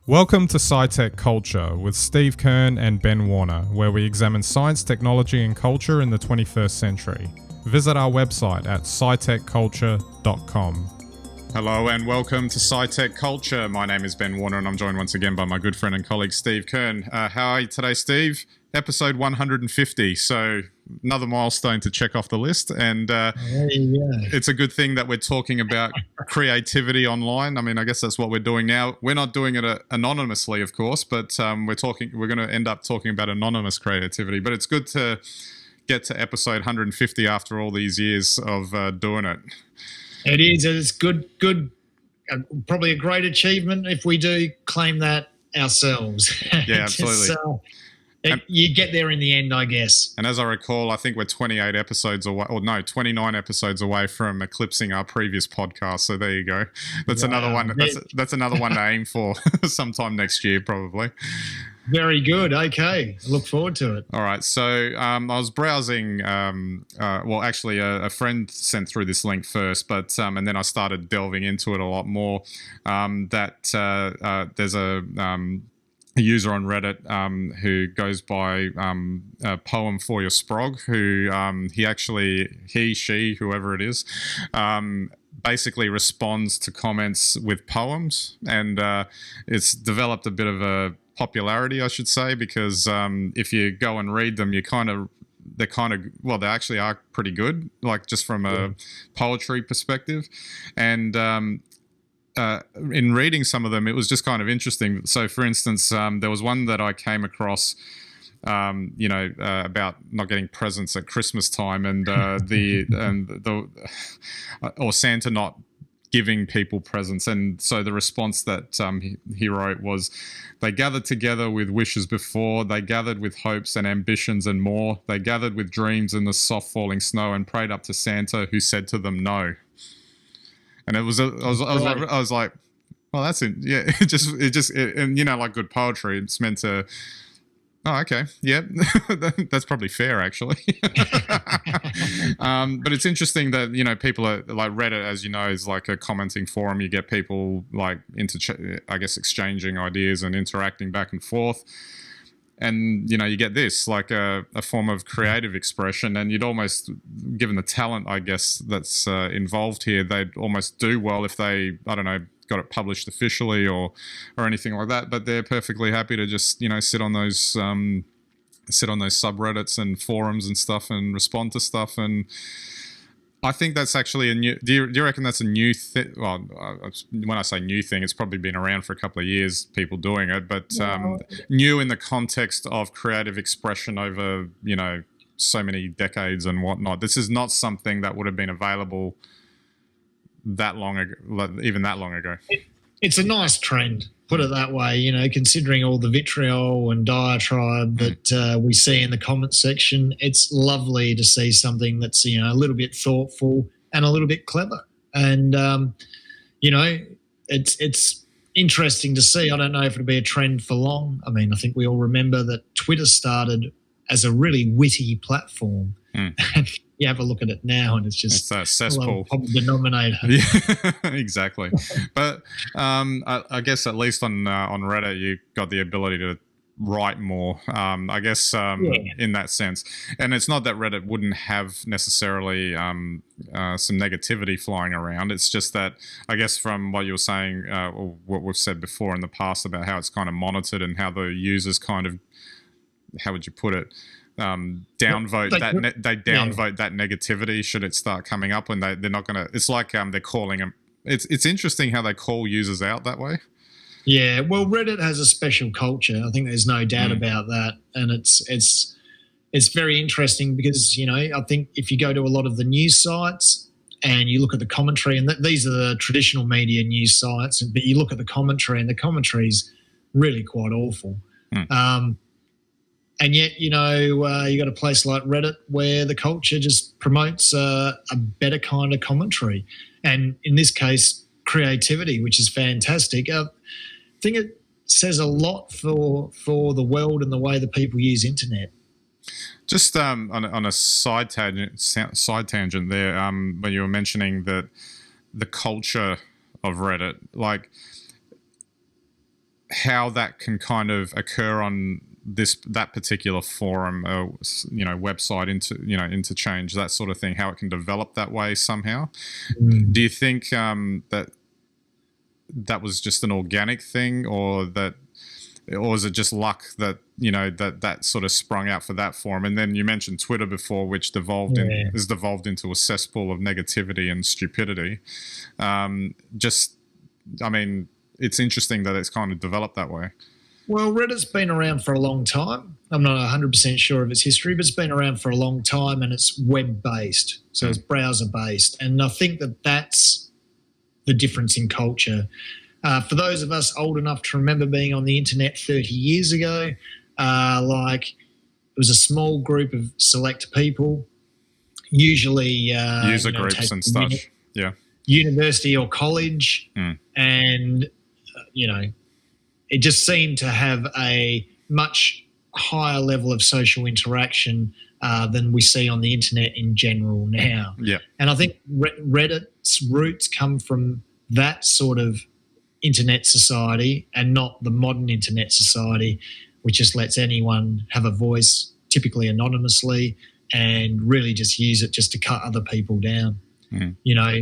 Welcome to SciTech Culture with Steve Kern and Ben Warner, where we examine science, technology and culture in the 21st century. Visit our website at scitechculture.com. Hello and welcome to SciTech Culture. My name is Ben Warner and I'm joined once again by my good friend and colleague Steve Kern. How are you today, Steve? Episode 150, so another milestone to check off the list, and it's a good thing that we're talking about creativity online. I mean, I guess that's what we're doing now. We're not doing it anonymously, of course, but we're going to end up talking about anonymous creativity. But it's good to get to episode 150 after all these years of doing it. It is. It's good. Probably a great achievement if we do claim that ourselves. Yeah, absolutely. You get there in the end, I guess. And as I recall, I think we're 28 episodes away, or no, 29 episodes away from eclipsing our previous podcast. So there you go. That's another one. That's another one to aim for sometime next year, probably. Very good. Okay, look forward to it. All right. So I was browsing. Actually, a friend sent through this link first, but and then I started delving into it a lot more. There's a user on Reddit who goes by Poem For Your Sprog, who she, whoever it is, basically responds to comments with they developed a bit of a popularity, I should say, because if you go and read them, they actually are pretty good, like just from a poetry perspective. And in reading some of them, it was just kind of interesting. So, for instance, there was one that I came across, about not getting presents at Christmas time, and or Santa not giving people presents. And so the response that he wrote was, "They gathered together with wishes before, they gathered with hopes and ambitions and more. They gathered with dreams in the soft falling snow and prayed up to Santa, who said to them no." And I was like, well, that's it. Yeah, like good poetry, it's meant to. Oh, okay. Yeah, that's probably fair, actually. But it's interesting that, people are like Reddit, as you know, is like a commenting forum. You get people like exchanging ideas and interacting back and forth. And, you get this, like a form of creative expression, and you'd almost, given the talent, I guess, that's involved here, they'd almost do well if they, got it published officially or anything like that. But they're perfectly happy to just, sit on those subreddits and forums and stuff and respond to stuff. And I think that's actually a new. Do you reckon that's a new thing? Well, when I say new thing, it's probably been around for a couple of years, people doing it, but new in the context of creative expression over, so many decades and whatnot. This is not something that would have been available that long ago, even that long ago. It's a nice trend, put it that way. Considering all the vitriol and diatribe that we see in the comment section, it's lovely to see something that's, a little bit thoughtful and a little bit clever. And, it's interesting to see. I don't know if it'll be a trend for long. I mean, I think we all remember that Twitter started as a really witty platform. You have a look at it now, and it's just a cesspool. Common denominator. Yeah, exactly. But I guess at least on Reddit, you got the ability to write more. In that sense, and it's not that Reddit wouldn't have necessarily some negativity flying around. It's just that, I guess, from what you were saying, or what we've said before in the past about how it's kind of monitored and how the users kind of, how would you put it? Downvote that negativity should it start coming up, when they're not going to. It's like they're calling them. It's interesting how they call users out that way. Yeah, well, Reddit has a special culture. I think there's no doubt about that, and it's very interesting because I think if you go to a lot of the news sites and you look at the commentary, and these are the traditional media news sites, but you look at the commentary, and the commentary is really quite awful. And yet, you got a place like Reddit where the culture just promotes a better kind of commentary. And in this case, creativity, which is fantastic. I think it says a lot for the world and the way that people use internet. Just on a side tangent there, when you were mentioning that the culture of Reddit, like how that can kind of occur on that particular forum, website, interchange, that sort of thing, how it can develop that way somehow. Do you think that was just an organic thing, or is it just luck that that sort of sprung out for that forum? And then you mentioned Twitter before, which has devolved into a cesspool of negativity and stupidity. It's interesting that it's kind of developed that way. Well, Reddit's been around for a long time. I'm not 100% sure of its history, but it's been around for a long time, and it's web-based, so it's browser-based. And I think that that's the difference in culture. For those of us old enough to remember being on the internet 30 years ago, it was a small group of select people, usually user groups and stuff. University or college, and it just seemed to have a much higher level of social interaction than we see on the internet in general now. Yeah. And I think Reddit's roots come from that sort of internet society, and not the modern internet society, which just lets anyone have a voice, typically anonymously, and really just use it just to cut other people down.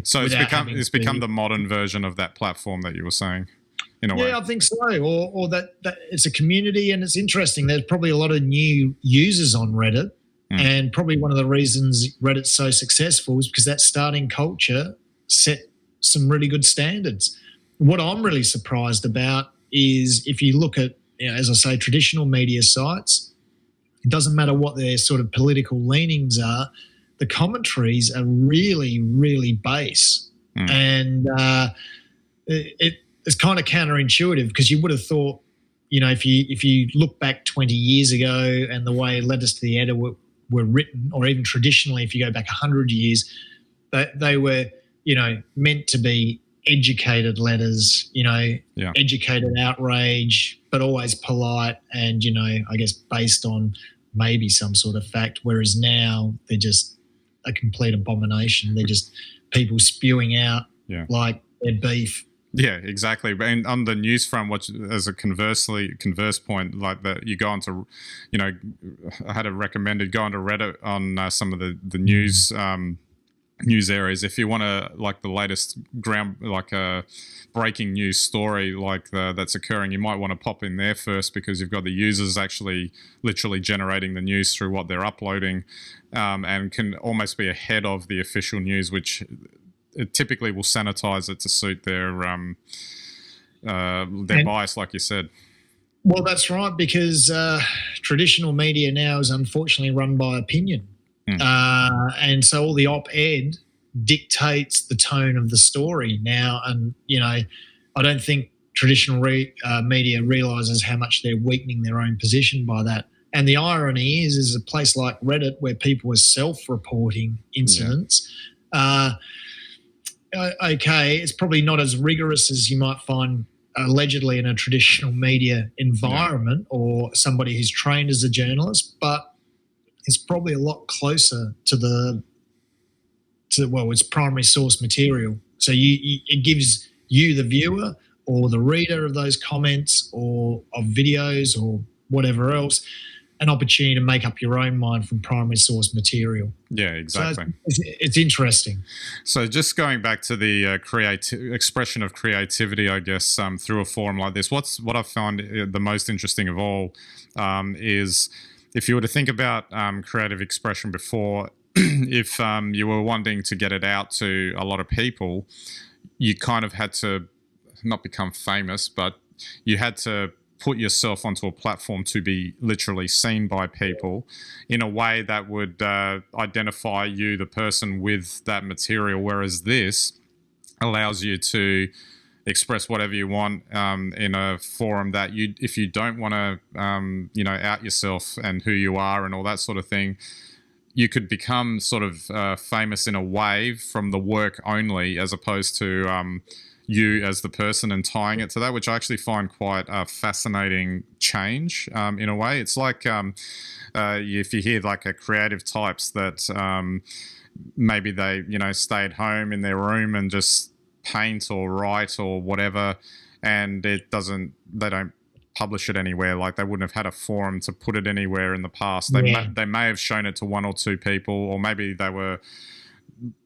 So it's become the modern version of that platform that you were saying, in a way. Yeah, I think so. Or that it's a community, and it's interesting. There's probably a lot of new users on Reddit, and probably one of the reasons Reddit's so successful is because that starting culture set some really good standards. What I'm really surprised about is if you look at, as I say, traditional media sites, it doesn't matter what their sort of political leanings are, the commentaries are really, really base. And it's kind of counterintuitive, because you would have thought, if you look back 20 years ago and the way letters to the editor were written, or even traditionally if you go back 100 years, they were, meant to be educated letters, educated outrage, but always polite and, I guess based on maybe some sort of fact, whereas now they're just a complete abomination. They're just people spewing out like their beef. Yeah, exactly. And on the news front, which as a converse point, like that, you go onto, I had it recommended, go onto Reddit on some of the news news areas. If you want to, like the latest breaking news story that's occurring, you might want to pop in there first, because you've got the users actually literally generating the news through what they're uploading, and can almost be ahead of the official news, which it typically will sanitize it to suit their bias, like you said. Well, that's right, because traditional media now is unfortunately run by opinion. And so all the op-ed dictates the tone of the story now. And, I don't think traditional media realises how much they're weakening their own position by that. And the irony is a place like Reddit, where people are self-reporting incidents, okay, it's probably not as rigorous as you might find allegedly in a traditional media environment or somebody who's trained as a journalist, but it's probably a lot closer to its primary source material. So it gives you, the viewer or the reader of those comments or of videos or whatever else, an opportunity to make up your own mind from primary source material. Yeah, exactly. So it's interesting. So just going back to the expression of creativity, I guess, through a forum like this, what I found the most interesting of all is, if you were to think about creative expression before, if you were wanting to get it out to a lot of people, you kind of had to not become famous, but you had to put yourself onto a platform to be literally seen by people in a way that would identify you, the person, with that material, whereas this allows you to express whatever you want in a forum that if you don't want to out yourself and who you are and all that sort of thing, you could become sort of famous in a wave from the work only, as opposed to you as the person, and tying it to that, which I actually find quite a fascinating change in a way. It's like if you hear like creative types that maybe they stay at home in their room and just paint or write or whatever, and they don't publish it anywhere. Like they wouldn't have had a forum to put it anywhere in the past. Yeah. They may have shown it to one or two people, or maybe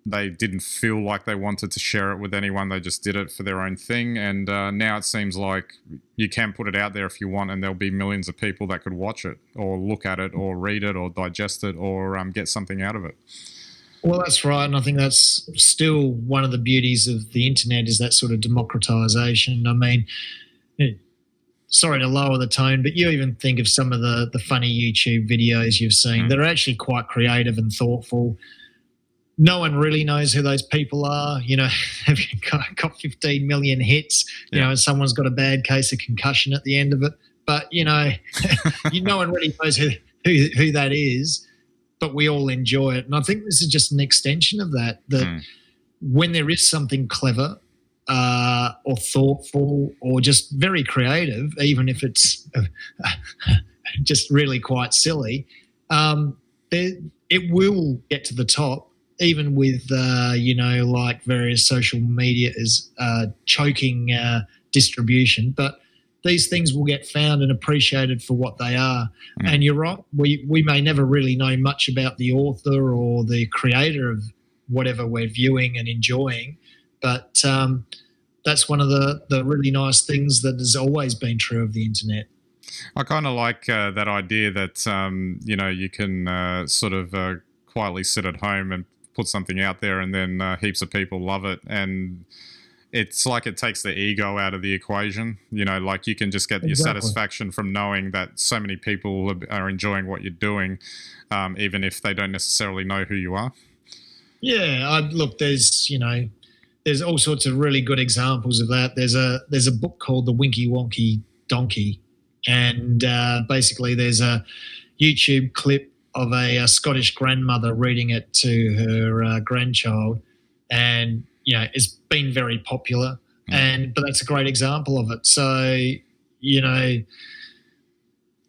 they didn't feel like they wanted to share it with anyone. They just did it for their own thing. And now it seems like you can put it out there if you want, and there'll be millions of people that could watch it or look at it or read it or digest it or get something out of it. Well, that's right. And I think that's still one of the beauties of the internet, is that sort of democratization. I mean, sorry to lower the tone, but you even think of some of the funny YouTube videos you've seen that are actually quite creative and thoughtful. No one really knows who those people are. You know, have you got 15 million hits, you know, and someone's got a bad case of concussion at the end of it. But, you know, no one really knows who that is, but we all enjoy it. And I think this is just an extension of that when there is something clever or thoughtful or just very creative, even if it's just really quite silly, it will get to the top. Even with, you know, like various social media is choking distribution. But these things will get found and appreciated for what they are. And you're right, we may never really know much about the author or the creator of whatever we're viewing and enjoying. But that's one of the really nice things that has always been true of the internet. I kind of like that idea that, you know, you can sort of quietly sit at home and put something out there, and then heaps of people love it, and it's like it takes the ego out of the equation. You know, like you can just get your satisfaction from knowing that so many people are enjoying what you're doing, even if they don't necessarily know who you are. Yeah, look, there's all sorts of really good examples of that. There's a book called The Winky Wonky Donkey, and basically there's a YouTube clip of a Scottish grandmother reading it to her grandchild, and you know it's been very popular. But that's a great example of it. So you know,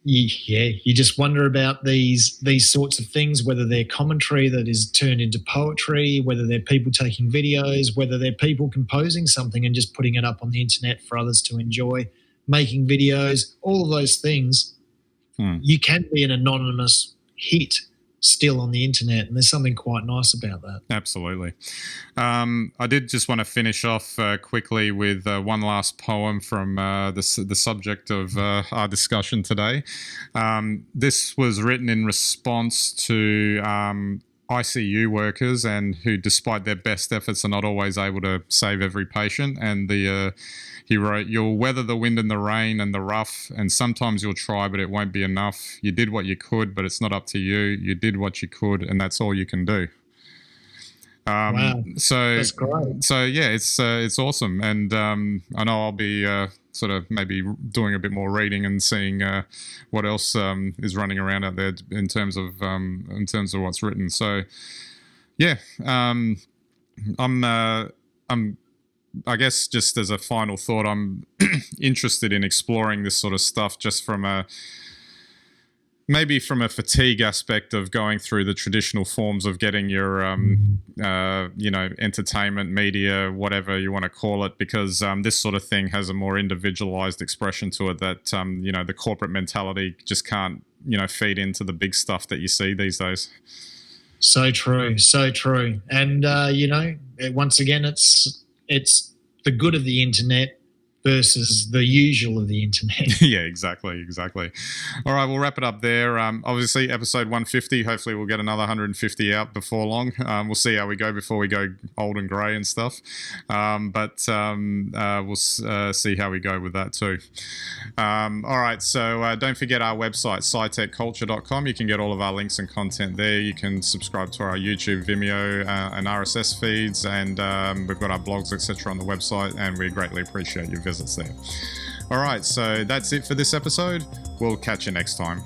you just wonder about these sorts of things, whether they're commentary that is turned into poetry, whether they're people taking videos, whether they're people composing something and just putting it up on the internet for others to enjoy, making videos, all of those things. You can be an anonymous hit still on the internet, and there's something quite nice about that. Absolutely. I did just want to finish off quickly with one last poem from the subject of our discussion today. This was written in response to ICU workers, and who, despite their best efforts, are not always able to save every patient. And he wrote, "You'll weather the wind and the rain and the rough, and sometimes you'll try, but it won't be enough. You did what you could, but it's not up to you. You did what you could, and that's all you can do." Wow, that's great. So yeah, it's awesome, and I know I'll be sort of maybe doing a bit more reading and seeing what else is running around out there in terms of what's written. So yeah, I guess just as a final thought, I'm interested in exploring this sort of stuff just from maybe from a fatigue aspect of going through the traditional forms of getting your, you know, entertainment, media, whatever you want to call it, because this sort of thing has a more individualized expression to it that, you know, the corporate mentality just can't, you know, feed into the big stuff that you see these days. So true, so true. And, you know, once again, it's the good of the internet versus the usual of the internet. Yeah, exactly. All right, we'll wrap it up there. Obviously, episode 150, hopefully we'll get another 150 out before long. We'll see how we go before we go old and grey and stuff. But we'll see how we go with that too. All right, so don't forget our website, scitechculture.com. You can get all of our links and content there. You can subscribe to our YouTube, Vimeo, and RSS feeds, and we've got our blogs, etc. on the website, and we greatly appreciate your visits there. All right, so that's it for this episode. We'll catch you next time.